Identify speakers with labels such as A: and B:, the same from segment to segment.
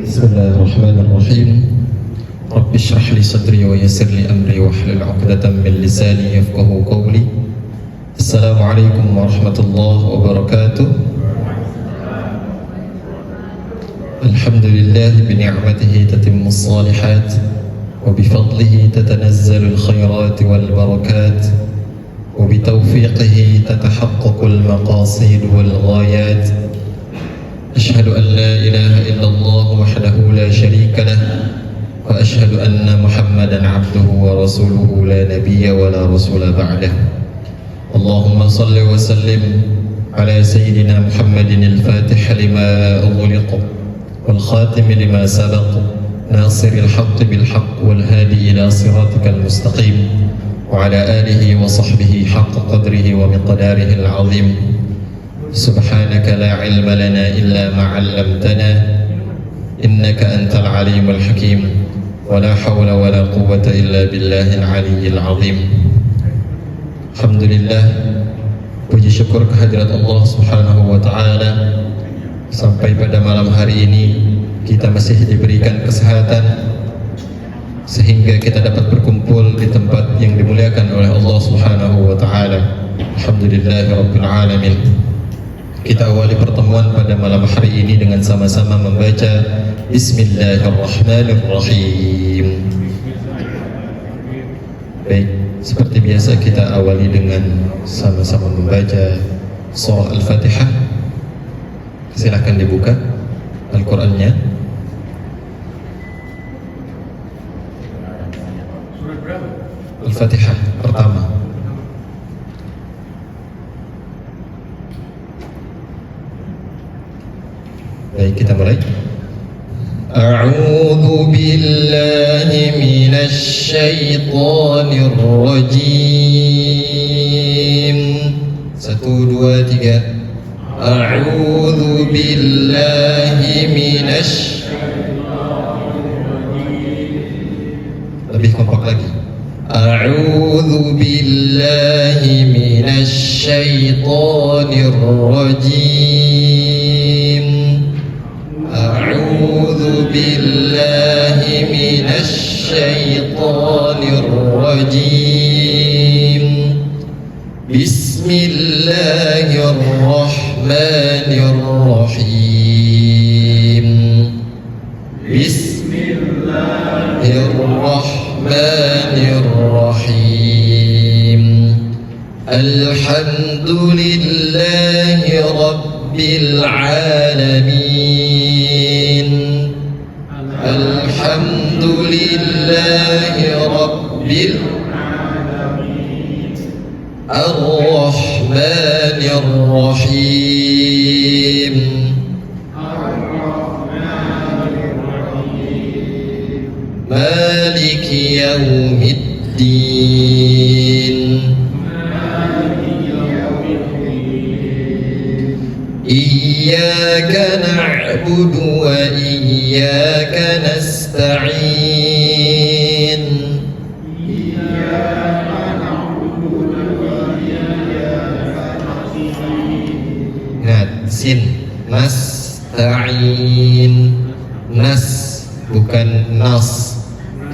A: Bismillahirrahmanirrahim. Rabbi shrah li sadri wa yassir li amri wahlul 'uqdatam min lisani yafqahu qawli. Assalamualaikum warahmatullahi wabarakatuh. Alhamdulillah bi ni'matihi tatimmus shalihat wa bi fadlihi tatanazzalu al-khairat wal barakat wa bi tawfiqihi tatahaqqaqu al-maqasid wal ghayat. أشهد أن لا إله إلا الله وحده لا شريك له وأشهد أن محمدا عبده ورسوله لا نبي ولا رسول بعده اللهم صل وسلم على سيدنا محمد الفاتح لما أغلق والخاتم لما سبق ناصر الحق بالحق والهادي إلى صراطك المستقيم وعلى آله وصحبه حق قدره ومقداره العظيم سبحانك لا علم لنا إلا ما علمتنا إنك أنت العليم الحكيم ولا حول ولا قوة إلا بالله العلي العظيم. Alhamdulillah, puji syukur kehadirat Allah Subhanahu wa Ta'ala. Sampai pada malam hari ini kita masih diberikan kesehatan sehingga kita dapat berkumpul di tempat yang dimuliakan oleh Allah Subhanahu wa Ta'ala. Alhamdulillahirabbil alamin. Kita awali pertemuan pada malam hari ini dengan sama-sama membaca Bismillahirrahmanirrahim. Baik, seperti biasa kita awali dengan sama-sama membaca surah Al-Fatihah. Silakan dibuka Al-Qur'annya. Al-Fatihah pertama. Baik, kita mulai. A'udzu billahi minasy syaithanir rajim. 1 2 3. A'udzu billahi minasy syaitanir rajim. Lebih kompak lagi. A'udzu billahi minasy syaitanir rajim. أعوذ بالله من الشيطان الرجيم بسم الله الرحمن الرحيم بسم الله الرحمن الرحيم الحمد لله رب العالمين الحمد لله رب العالمين الرحمن الرحيم مالك يوم الدين إياك نعبد وإياك نستعين إياك نعبد وإياك نستعين نستعين nasta'in nas bukan nas.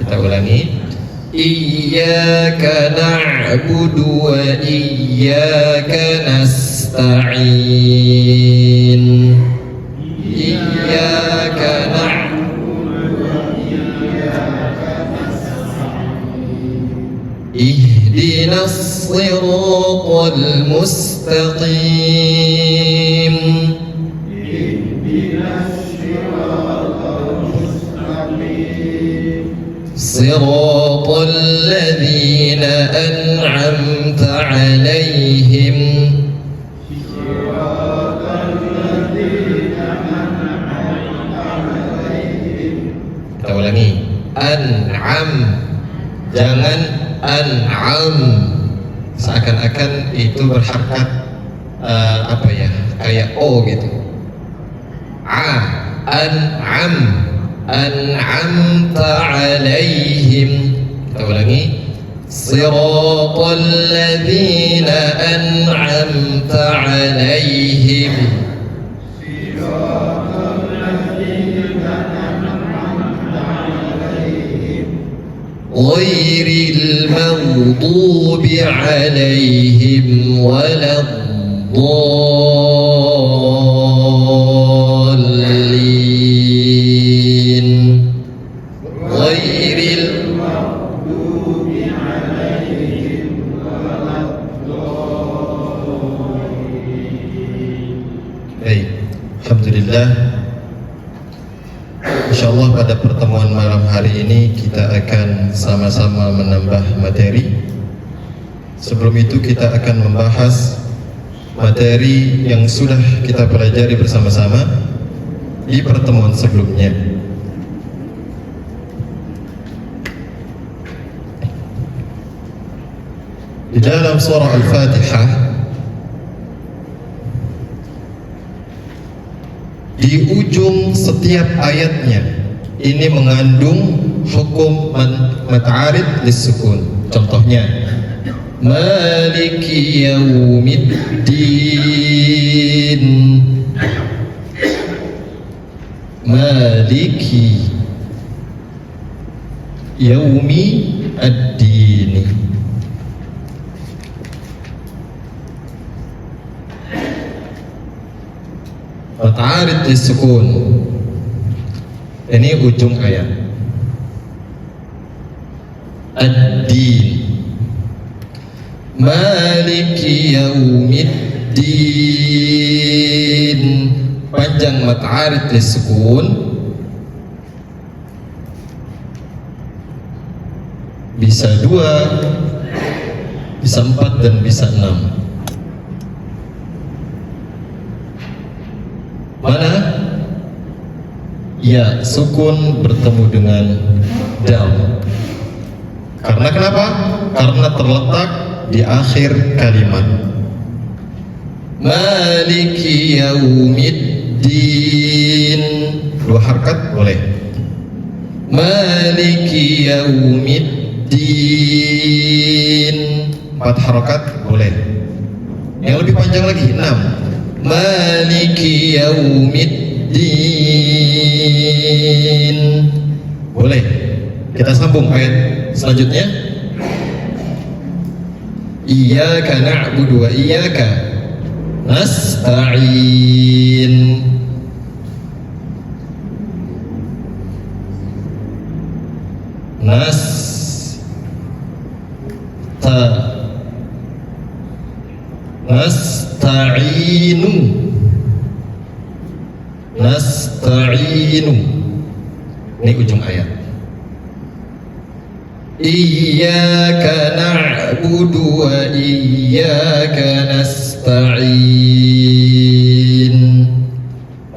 A: Kita ulangi. Iyyaka na'budu wa iyyaka nasta'in Iyyaka na'budu wa iyyaka nasta'in Ihdinas siratal mustaqim Ihdinas siratal mustaqim Siratal ladzina an'amta 'alaihim Kita ulangi. An'am, jangan an'am, seakan-akan itu berharkat apa ya, kayak o gitu. An'am, an'amta 'alaihim. Kita ulangi. Siratal ladzina an'amta 'alaihim. Siratal ladzina an'amta ghairil maghdubi alaihim waladdallin. Ghairil maghdubi alaihim waladdallin. Baik, alhamdulillah. InsyaAllah pada pertemuan malam hari ini kita akan sama-sama menambah materi. Sebelum itu kita akan membahas materi yang sudah kita pelajari bersama-sama di pertemuan sebelumnya. Di dalam surah Al-Fatihah, di ujung setiap ayatnya ini mengandung hukum mat'arid lis-sukun. Contohnya, Maliki yaumiddin, Maliki yaumi ad-dini. Mat'arid lis-sukun, ini ujung ayat. Ad-din, Maliki yaumiddin, panjang mat'arid lis-sukun, bisa 2, bisa 4, dan bisa 6. Mana? Ya, sukun bertemu dengan dal. Karena kenapa? Karena terletak di akhir kalimat. Maliki yaumiddin, 2 harkat boleh. Maliki yaumiddin, 4 harakat boleh. Yang lebih panjang lagi, 6. Maliki yaumiddin, boleh. Kita sambung ayat selanjutnya. Iyyaka na'budu wa iyyaka nasta'in. Nasta'inu, ini ujung ayat. Iyyaka na'budu wa iyyaka nasta'in.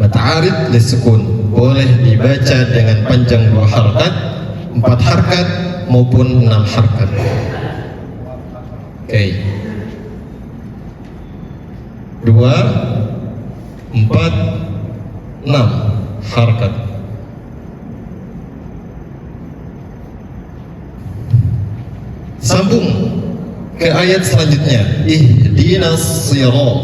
A: Mat'arid lis-sukun, boleh dibaca dengan panjang 2 harkat, 4 harkat, maupun 6 harkat. Oke. 2, 4, 6 harkat. Sambung ke ayat selanjutnya. Ihdinas sirat,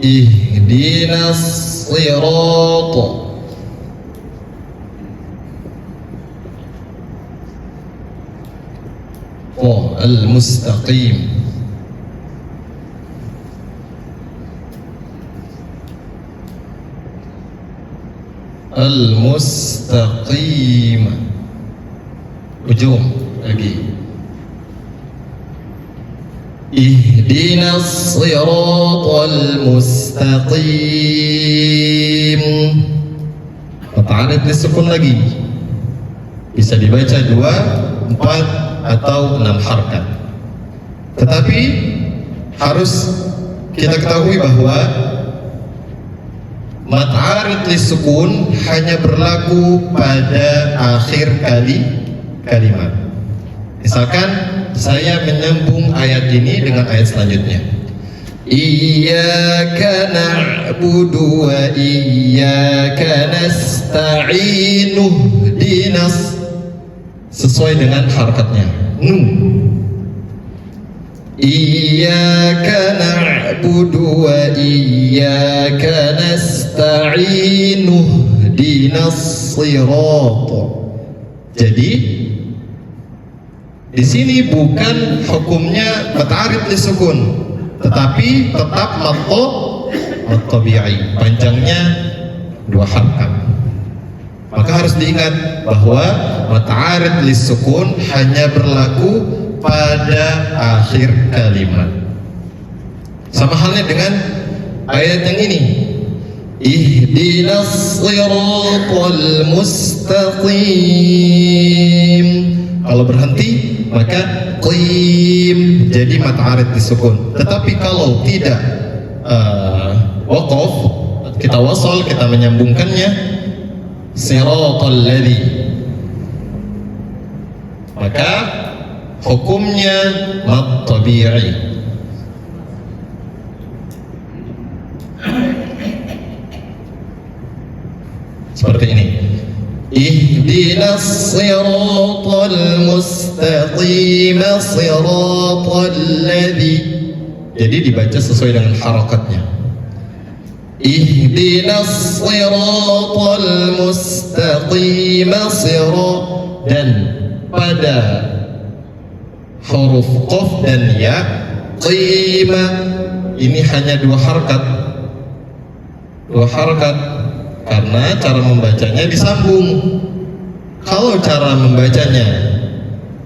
A: ihdinas sirat, al-mustaqim. Al-mustaqim, ujung lagi. Ihdinas siratal mustaqim, mat'arid lis-sukun lagi, bisa dibaca 2, 4, atau 6 harkat. Tetapi harus kita ketahui bahwa mat'arid lis-sukun hanya berlaku pada akhir kalimat. Misalkan saya menyambung ayat ini dengan ayat selanjutnya. Iyyaka na'budu wa iyyaka nasta'inu dinas, sesuai dengan harakatnya. Iyyaka na'budu wa iyyaka nasta'inu dinas sirat. Jadi di sini bukan hukumnya matarid lisukun, tetapi tetap mat tabi'i, panjangnya 2 harakat. Maka harus diingat bahwa matarid lisukun hanya berlaku pada akhir kalimat. Sama halnya dengan ayat yang ini, ihdinas siratal mustaqim. Kalau berhenti maka qim, jadi mat arid disukun. Tetapi kalau tidak waqaf, kita wasal, kita menyambungkannya siratal ladzi, maka hukumnya mat tabi'i. Seperti ini, ihdinas siratal mustaqim siratal ladzi. Jadi dibaca sesuai dengan harakatnya. Ihdinas siratal mustaqim sirat, dan pada huruf qaf dan ya qima ini hanya 2 harakat. 2 harakat karena cara membacanya disambung. Kalau cara membacanya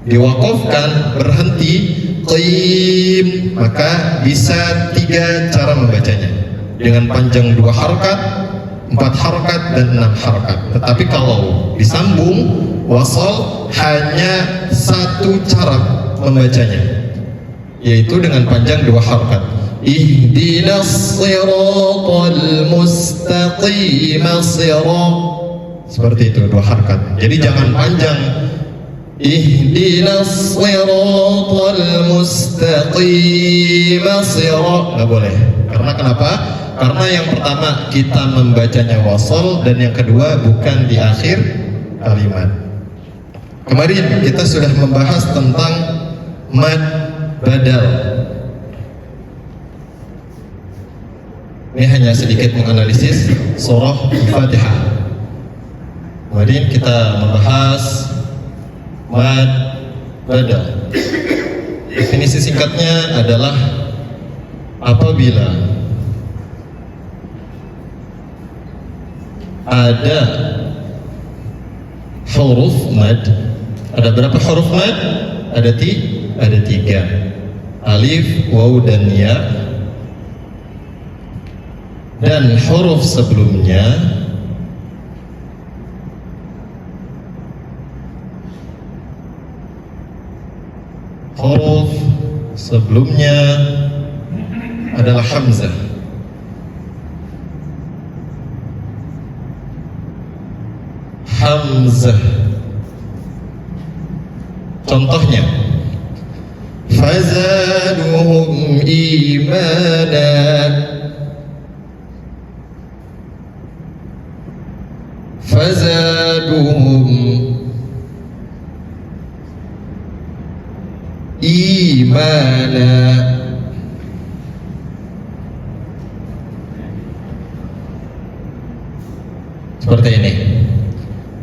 A: diwakafkan, berhenti qim, maka bisa 3 cara membacanya, dengan panjang 2 harakat, 4 harakat, dan 6 harakat. Tetapi kalau disambung wasal, hanya 1 cara membacanya, yaitu dengan panjang 2 harakat. Ihdinas siratal mustaqim sirat, seperti itu, 2 harakat. Jadi jangan panjang ihdinas siratal mustaqim sirat, nggak boleh. Karena kenapa? Karena yang pertama kita membacanya wasal, dan yang kedua bukan di akhir kalimat. Kemarin kita sudah membahas tentang mad badal. Ini hanya sedikit menganalisis surah Al-Fatihah. Kemarin kita membahas mad badal. Definisi singkatnya adalah apabila ada huruf mad. Ada berapa huruf mad? Ada 3. Alif, waw, dan ya. Dan huruf sebelumnya adalah hamzah. Contohnya, fazaduhum imana. Fazaduhum imana. Seperti ini.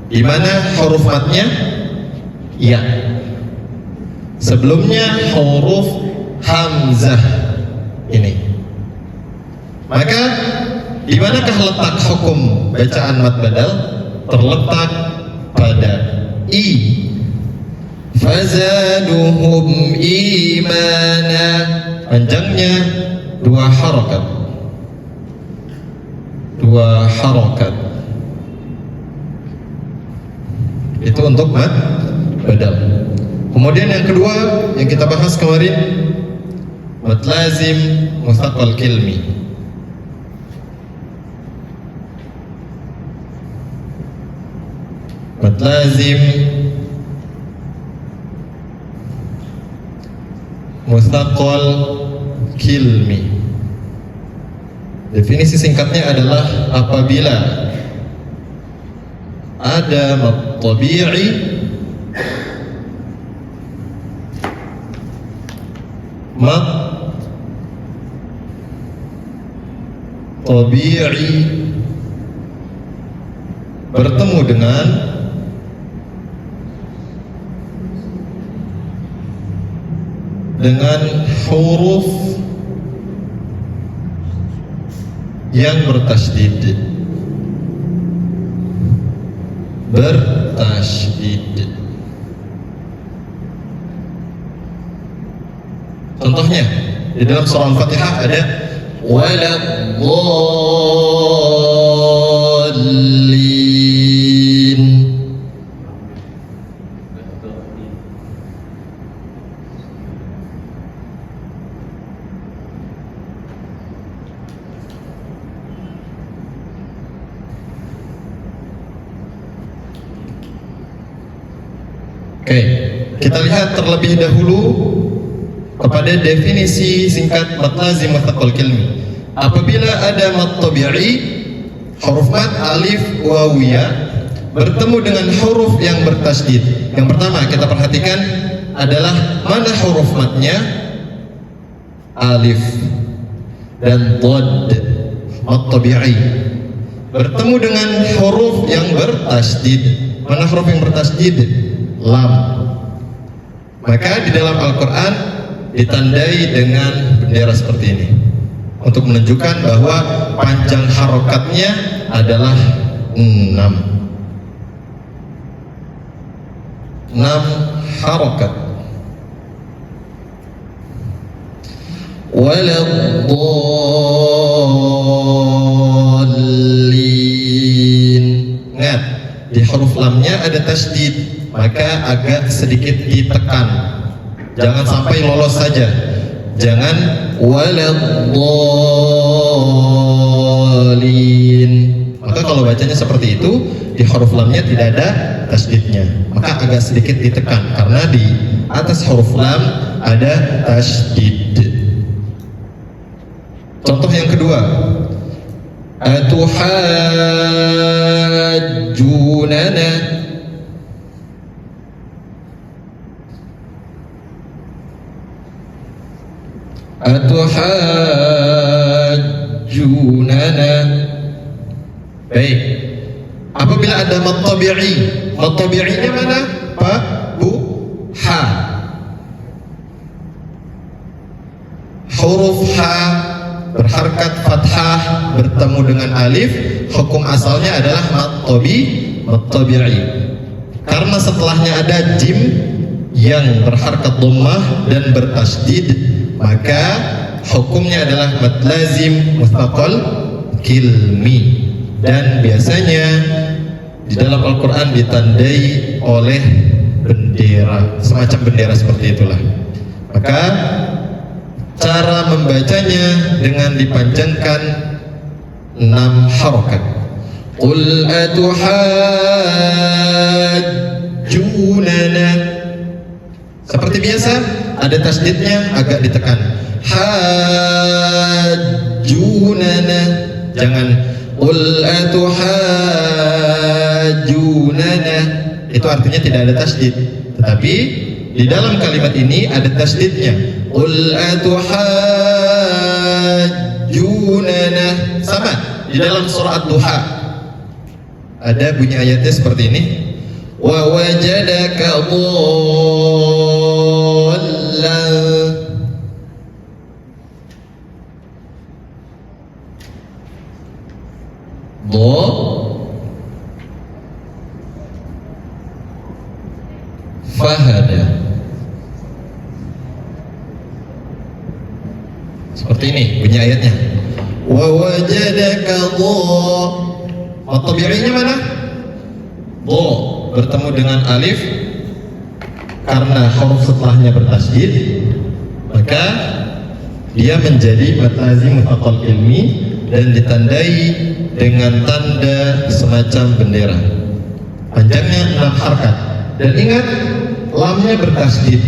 A: Di mana huruf matnya? Ya. Sebelumnya huruf hamzah ini. Maka di manakah letak hukum bacaan mad badal? Terletak pada i. Fazaduhum imana, panjangnya 2 harakat. 2 harakat. Itu untuk mad badal. Kemudian yang kedua yang kita bahas kemarin, mad lazim mutsaqqal kilmi. Mad lazim mutsaqqal kilmi. Definisi singkatnya adalah apabila ada mad tabi'i bertemu dengan huruf yang bertasydid. Contohnya di dalam surah Al-Fatihah ada waladdallin. Oke, kita lihat terlebih dahulu kepada definisi singkat mad lazim mutsaqal kalmi. Apabila ada mad tabi'i, huruf mad alif wawiyah bertemu dengan huruf yang bertasydid. Yang pertama kita perhatikan adalah mana huruf madnya? Alif dan dhad, mad tabi'i. Bertemu dengan huruf yang bertasydid. Mana huruf yang bertasydid? Lam. Maka di dalam Al-Quran ditandai dengan bendera seperti ini untuk menunjukkan bahwa panjang harokatnya adalah 6 harokat. Waladdallin. Ingat, di huruf lamnya ada tasydid, maka agak sedikit ditekan. Jangan sampai lolos saja. Jangan waladdallin. Maka kalau bacanya seperti itu, di huruf lamnya tidak ada tasydidnya, maka agak sedikit ditekan karena di atas huruf lam ada tasydid. Contoh yang kedua, atuhajjunana. Atuhajjunana. Baik. Apabila ada mad tabi'i, mad tabi'inya mana? Pak, Bu, ha. Huruf ha berharkat fathah bertemu dengan alif, hukum asalnya adalah mad tabi'i. Karena setelahnya ada jim yang berharkat dhammah dan bertasydid, maka hukumnya adalah mad lazim mutsaqal kalmi. Dan biasanya di dalam Al-Quran ditandai oleh bendera, semacam bendera seperti itulah. Maka cara membacanya dengan dipanjangkan 6 harokat. Qul atuhajjunana. Seperti biasa ada tasydidnya agak ditekan. Hajjunana. Jangan qul atuhajjunana. Itu artinya tidak ada tasydid. Tetapi di dalam kalimat ini ada tasydidnya. Qul atuhajjunana. Sama di dalam surah Ad-Duha ada bunyi ayatnya seperti ini. Wa wajadaka dhallan. Fahada. Seperti ini bunyi ayatnya. Wa wajadaka dhallan. Mad tabi'inya mana? Dha bertemu dengan alif, karena huruf setelahnya bertasydid, maka dia menjadi mad lazim mutsaqal kalmi dan ditandai dengan tanda semacam bendera. Panjangnya 6 harkat. Dan ingat, lamnya bertasydid.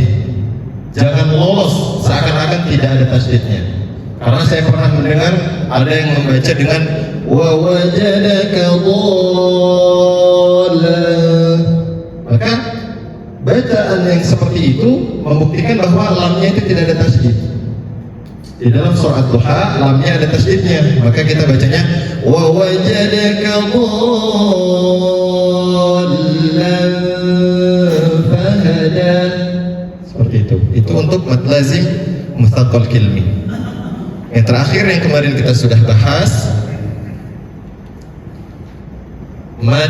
A: Jangan lolos seakan-akan tidak ada tasydidnya. Karena saya pernah mendengar ada yang membaca dengan wa wajadaka dhallan. Maka bacaan yang seperti itu membuktikan bahwa lamnya itu tidak ada tasydid. Di dalam surah Ad-Duha lamnya ada tasydidnya, maka kita bacanya wa wajadaka dhallan. untuk mad lazim mutsaqqal kilmi. Yang terakhir yang kemarin kita sudah bahas, mad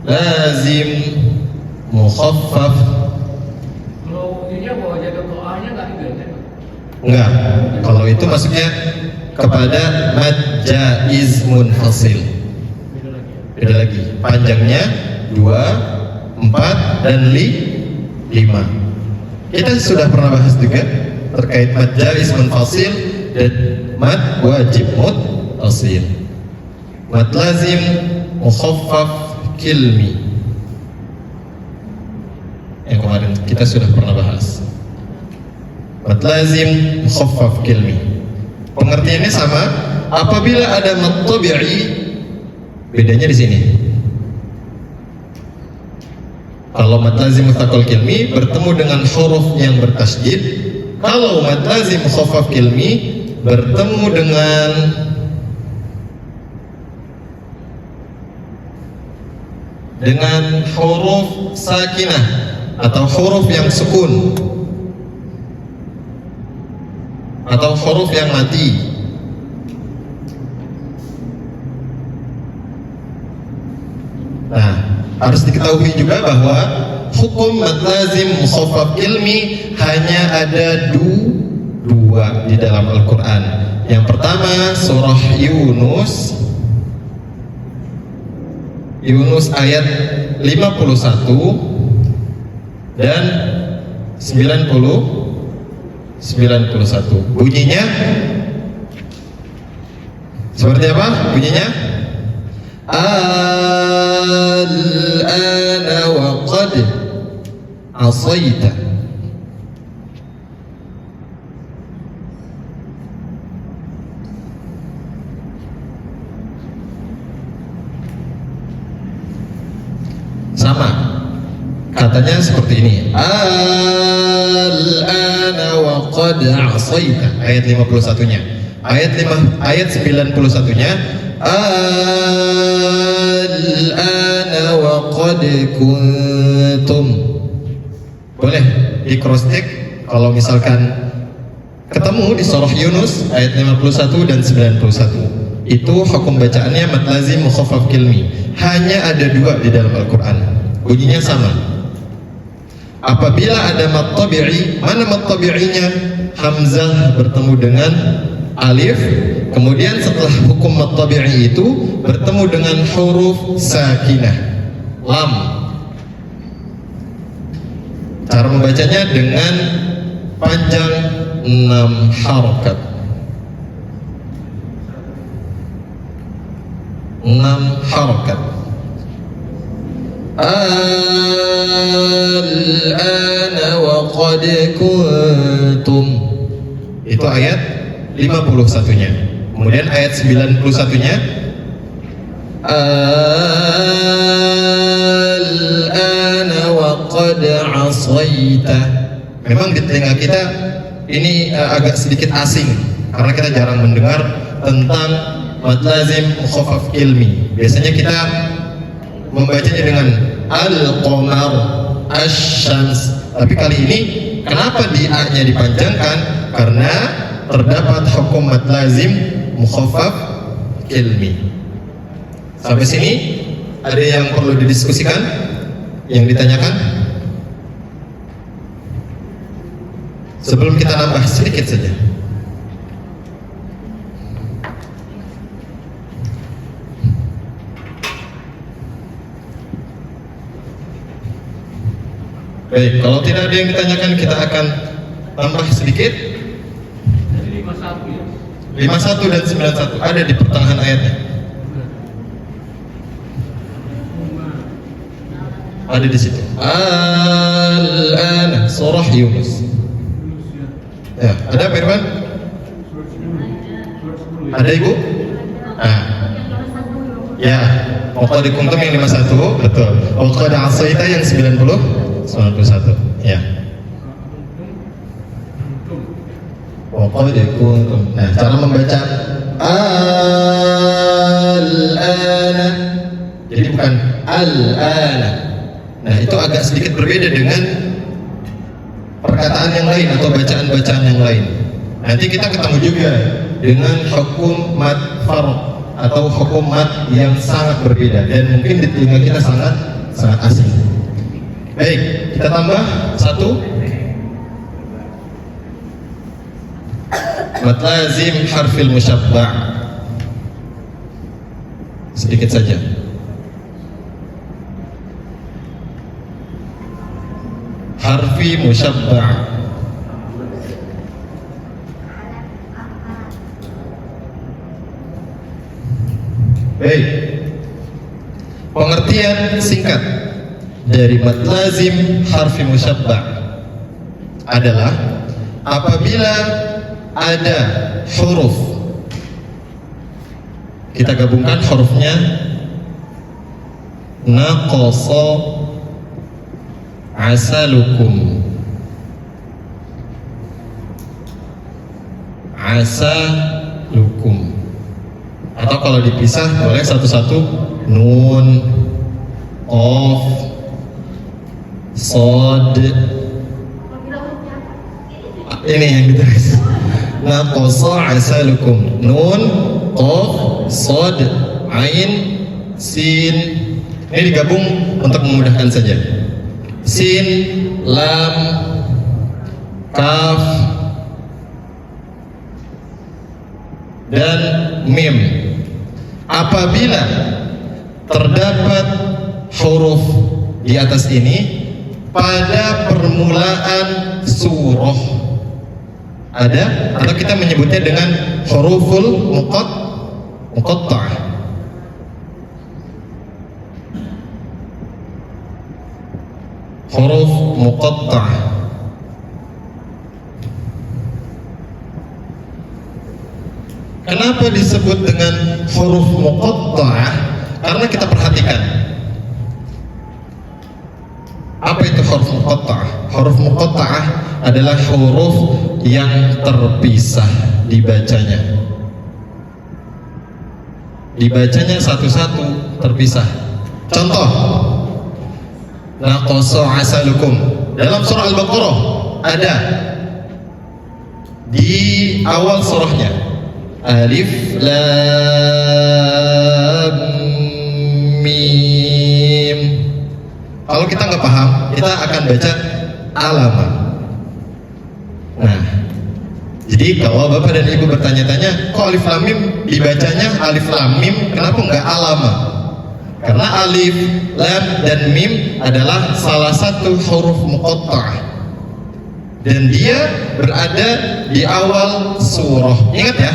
A: lazim mukhaffaf.
B: Kalau dia bawa jaga doanya nggak diganti?
A: Enggak, kalau itu masuknya kepada mad jaiz munfasil. Beda lagi. Panjangnya 2, 4 dan 5. Kita sudah pernah bahas juga terkait mad jaiz munfasil dan mad wajib muttasil. Mad lazim mukhaffaf kilmi yang kemarin kita sudah pernah bahas. Mad lazim mukhaffaf kilmi, pengertiannya sama. Apabila ada mad tabi'i, bedanya di sini. Kalau mad lazim mutsaqqal kilmi bertemu dengan huruf yang bertasydid. Kalau mad lazim mukhaffaf kilmi bertemu dengan huruf sakinah atau huruf yang sukun atau huruf yang mati. Nah, harus diketahui juga bahwa hukum mad lazim mukhaffaf ilmi hanya ada dua di dalam Al-Quran. Yang pertama surah Yunus ayat 51 dan 91. Bunyinya seperti apa? Bunyinya al-ana wa qad asaita. Sama katanya seperti ini, al-ana wa qad asaita, ayat 51-nya. Ayat 91-nya, al-ana wa qad kuntum. Boleh di cross check kalau misalkan ketemu di surah Yunus ayat 51 dan 91. Itu hukum bacaannya mad lazim mukhaffaf kilmi. Hanya ada dua di dalam Al-Quran. Bunyinya sama. Apabila ada mad tabi'i, mana mad tabi'inya? Hamzah bertemu dengan alif. Kemudian setelah hukum mad tabi'i itu bertemu dengan huruf sakinah, lam. Cara membacanya dengan panjang 6 harakat. 6 harakat. Al-ana wa qad kuntum. Itu ayat 51-nya. Kemudian ayat 91-nya, al-ana wa qad asaita. Memang di telinga kita ini agak sedikit asing karena kita jarang mendengar tentang mad lazim mukhaffaf ilmi. Biasanya kita membacanya dengan al-qamar, asy-syams. Tapi kali ini kenapa di A-nya dipanjangkan? Karena terdapat hukum mad lazim mukhaffaf ilmi. Sampai sini ada yang perlu didiskusikan, yang ditanyakan? Sebelum kita nambah sedikit saja. Baik, kalau tidak ada yang ditanyakan, kita akan tambah sedikit.
B: Jadi 51 ya?
A: 51 dan 91 ada di pertengahan ayatnya. Ada di situ. Al-ana, surah Yunus. Ya, ada Pak Irfan? Ada Ibu? Nah. Ya, waktu di kuntum yang 51, betul. Waktu ada asaita yang 91. Ya. Waktu di kuntum. Nah, cara membaca al-ana. Jadi bukan al-ana. Nah, itu agak sedikit berbeda dengan perkataan yang lain atau bacaan-bacaan yang lain. Nanti kita ketemu juga dengan hukum mad farq atau hukum mad yang sangat berbeda dan mungkin di telinga kita sangat asing. Baik, kita tambah satu. Mad lazim harfil musyabba'. Sedikit saja. Harfi musyabba'. Baik. Pengertian singkat dari mad lazim harfi musyabba' adalah apabila ada huruf, kita gabungkan hurufnya, naqasa asalukum, asalukum, atau kalau dipisah boleh satu-satu, nun, qaf, shad. Ini yang ditulis. Naqasa asalukum, nun, qaf, shad, ain, sin. Ini digabung untuk memudahkan saja. Sin, lam, kaf, dan mim. Apabila terdapat huruf di atas ini pada permulaan surah, ada, atau kita menyebutnya dengan huruful muqatta'ah. Huruf muqatta'ah. Kenapa disebut dengan huruf muqatta'ah? Karena kita perhatikan, apa itu huruf muqatta'ah? Huruf muqatta'ah adalah huruf yang terpisah dibacanya. Dibacanya satu-satu terpisah. Contoh, naqasa asalukum dalam surah Al-Baqarah ada di awal surahnya. Alif lam mim. Kalau kita nggak paham, kita akan baca alama. Nah, jadi kalau bapak dan ibu bertanya-tanya, kok alif lam mim dibacanya alif lam mim, kenapa nggak alama? Karena alif, lam, dan mim adalah salah satu huruf muqatta'ah dan dia berada di awal surah. Ingat ya,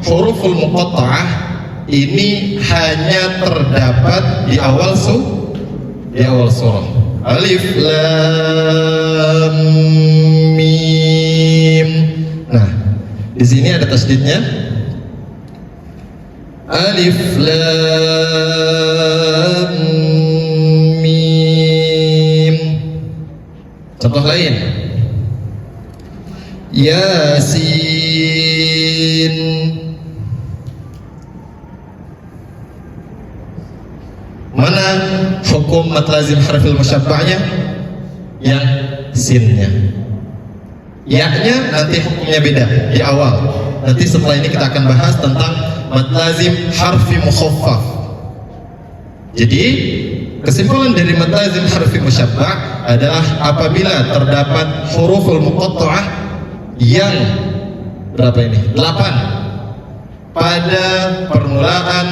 A: huruful muqatta'ah ini hanya terdapat di awal surah. Alif lam mim. Nah, di sini ada tasdidnya. Alif lam mim. Contoh lain, Yasin. Mana hukum mad lazim harfil musyabbahnya? Yang sinnya. Ya-nya nanti hukumnya beda di awal. Nanti setelah ini kita akan bahas tentang mad lazim harfi mukhaffaf. Jadi kesimpulan dari mad lazim harfi musyabbah adalah apabila terdapat huruful muqatta'ah yang berapa ini? 8 pada permulaan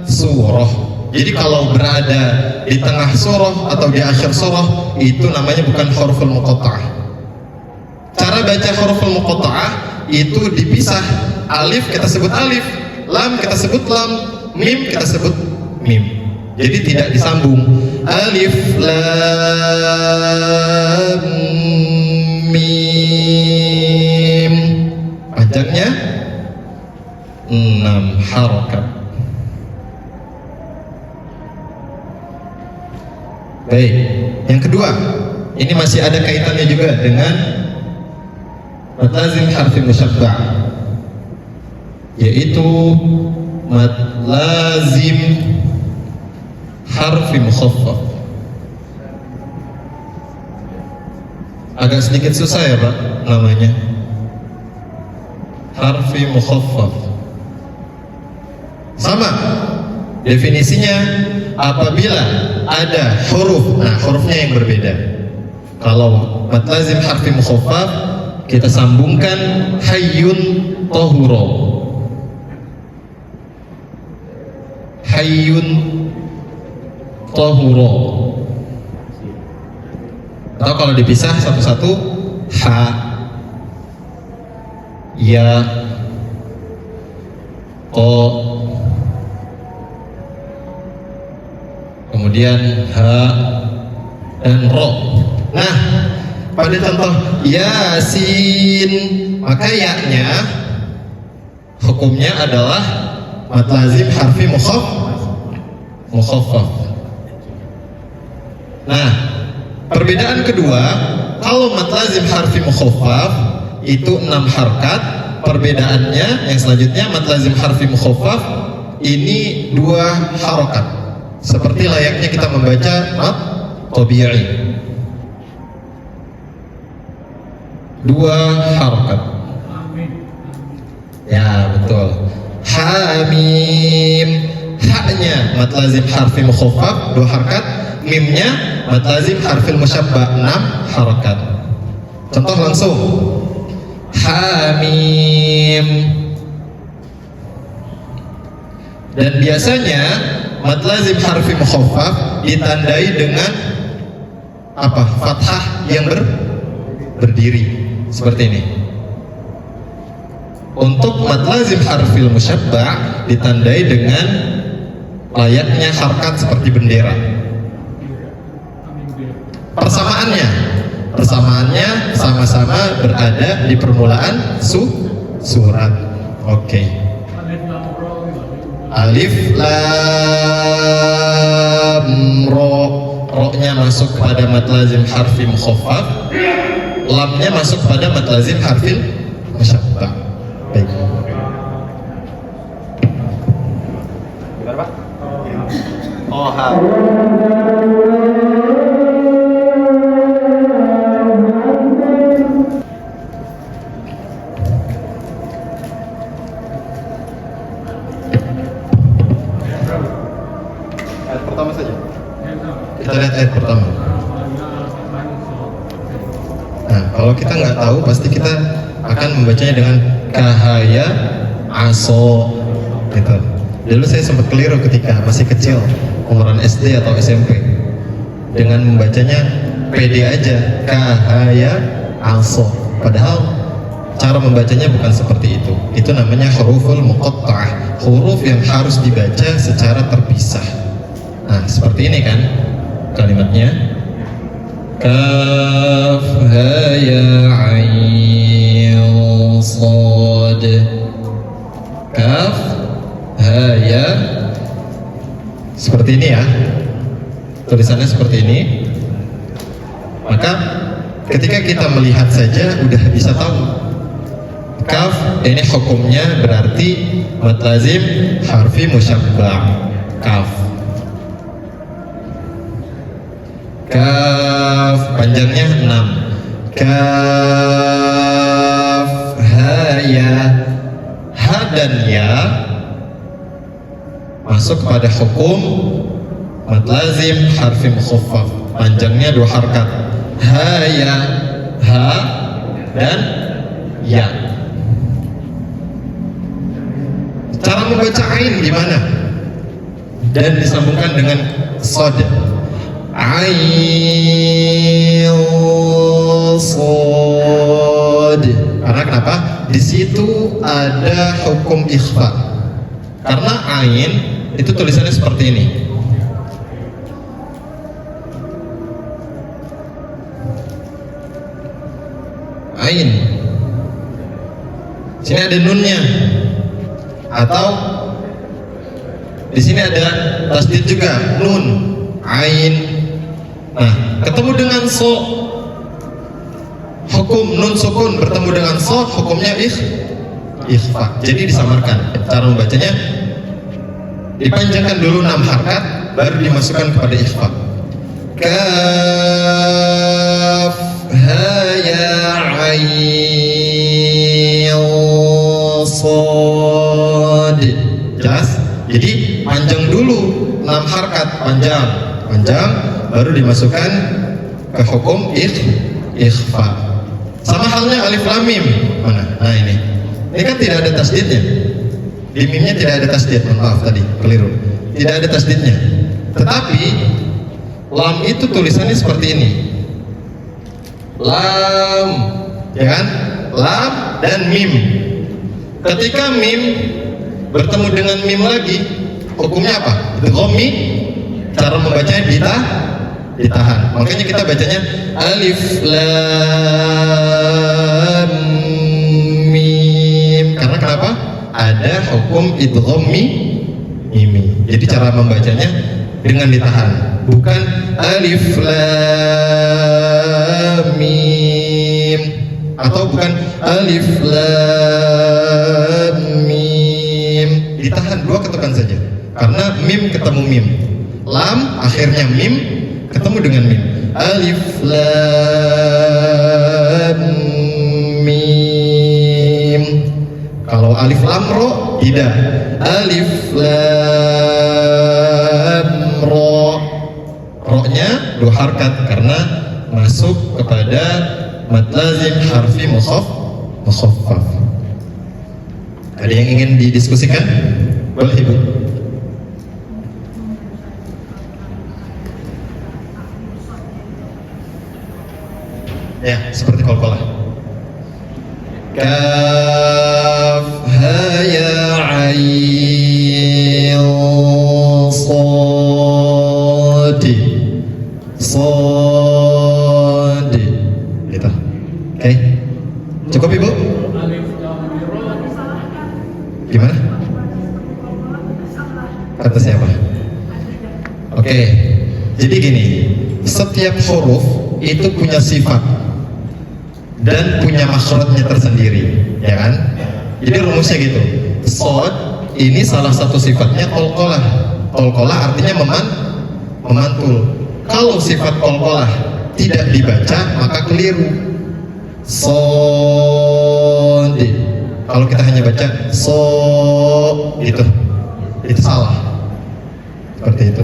A: surah. Jadi kalau berada di tengah surah atau di akhir surah, itu namanya bukan huruful muqatta'ah. Cara baca huruful muqatta'ah itu dipisah. Alif kita sebut alif, lam kita sebut lam, mim kita sebut mim. Jadi tidak disambung. Alif lam mim. Panjangnya 6 harokat. Baik, yang kedua, ini masih ada kaitannya juga dengan mad lazim harfi musyabbah, yaitu mad lazim harfi mukhaffaf. Agak sedikit susah ya Pak namanya. Harfi mukhaffaf. Sama definisinya apabila ada huruf, nah hurufnya yang berbeda. Kalau mad lazim harfi mukhaffaf kita sambungkan hayyun tahuro. Hayyun tahuro. Atau kalau dipisah satu-satu, ha, ya, ko, kemudian ha dan ro. Nah, pada contoh Yasin, maka ya-nya hukumnya adalah mad lazim harfi mukhaffaf. Nah, perbedaan kedua, kalau mad lazim harfi mukhaffaf itu 6 harkat, perbedaannya yang selanjutnya mad lazim harfi mukhaffaf ini 2 harokat, seperti layaknya kita membaca mad tabi'i. 2 harokat. Ya betul. Hamim, haknya mad lazim harfi mukhaffaf 2 harkat, mimnya mad lazim harfil musyabbah 6 harakat. Contoh langsung. Hamim. Dan biasanya mad lazim harfi mukhaffaf ditandai dengan apa? Fathah yang berdiri seperti ini. Untuk mad lazim harfil musyabbah ditandai dengan layaknya harkat seperti bendera. Persamaannya sama-sama berada di permulaan surat. Oke. Alif lam ro, ro-nya masuk pada mad lazim harfi mukhaffaf, lamnya masuk pada mad lazim harfil musyabbah. Baik. Gimana Pak? Oh, ha. Ayat pertama saja. Kita lihat ayat pertama. Nah, kalau kita nggak tahu, pasti kita akan membacanya dengan kahaya aso gitu. Dulu saya sempat keliru ketika masih kecil, umuran SD atau SMP, dengan membacanya pede aja, kahaya aso. Padahal cara membacanya bukan seperti itu. Itu namanya huruful muqatta'ah, huruf yang harus dibaca secara terpisah. Nah, seperti ini kan kalimatnya. Kaf ha ya ain sad. Kaf ha ya, seperti ini ya, tulisannya seperti ini. Maka ketika kita melihat saja udah bisa tahu kaf ini hukumnya berarti mad lazim harfi musyabbah. Kaf, kaf panjangnya 6. Kaf ha ya, ha dan ya masuk pada hukum mad lazim harfi mukhaffaf, panjangnya 2 harkat. Ha ya, ha dan ya. Cara membaca ain gimana? Dan disambungkan dengan sod. Ain sod. Karena kenapa? Di situ ada hukum ikhfa. Karena ain itu tulisannya seperti ini. Ain. Sini ada nunnya. Atau di sini ada tasdid juga, nun, ain. Nah, ketemu dengan so, hukum nun sukun bertemu dengan so, hukumnya ikhfa. Jadi disamarkan. Cara membacanya dipanjangkan dulu 6 harkat, baru dimasukkan kepada ikhfa. Kaf ha ya ain sad. Jelas? Jadi panjang dulu 6 harkat, panjang baru dimasukkan ke hukum ikhfa. Sama halnya alif lam mim. Mana? Nah ini kan tidak ada tasdidnya. Di mimnya tidak ada tasdid, maaf tadi keliru. Tidak ada tasdidnya. Tetapi lam itu tulisannya seperti ini. Lam, ya kan? Lam dan mim. Ketika mim bertemu dengan mim lagi, hukumnya apa? Idghami. Cara membacanya ditahan. Makanya kita bacanya alif lam mim. Karena kenapa? Ada hukum idghami mimi. Jadi cara membacanya dengan ditahan, bukan alif lam mim atau bukan alif lam mim. Ditahan 2 ketukan saja. Karena mim ketemu mim. Lam akhirnya mim ketemu dengan mim. Alif lam mim. Kalau alif lam ro tidak. Alif lam ro. Ro-nya 2 harkat karena masuk kepada mad lazim harfi mukhaffaf. Ada yang ingin didiskusikan? Boleh Ibu. Ya, seperti qalqalah. Kaf ha ya ain sad. Sad. Gitu. Oke. Cukup Ibu?
B: Alif lam mim ro.
A: Gimana? Kata siapa? Oke. Jadi gini, setiap huruf itu punya sifat dan punya makhrajnya tersendiri, ya kan? Jadi rumusnya gitu. Shad ini salah satu sifatnya qalqalah. Qalqalah artinya memantul. Kalau sifat qalqalah tidak dibaca maka keliru. Shad. Kalau kita hanya baca gitu, itu salah. Seperti itu.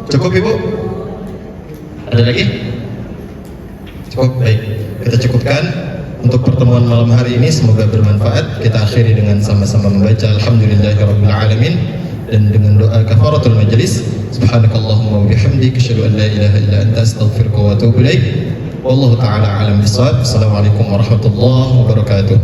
A: Cukup Ibu? Ada lagi? Cukup, baik. Kita cukupkan untuk pertemuan malam hari ini. Semoga bermanfaat. Kita akhiri dengan sama-sama membaca Alhamdulillahirabbil alamin dan dengan doa kafaratul majelis. Subhanakallahumma wa bihamdika asyhadu an la ilaha illa anta astaghfiruka wa atubu ilaik. Wallahu taala alam bissawab. Assalamualaikum warahmatullahi wabarakatuh.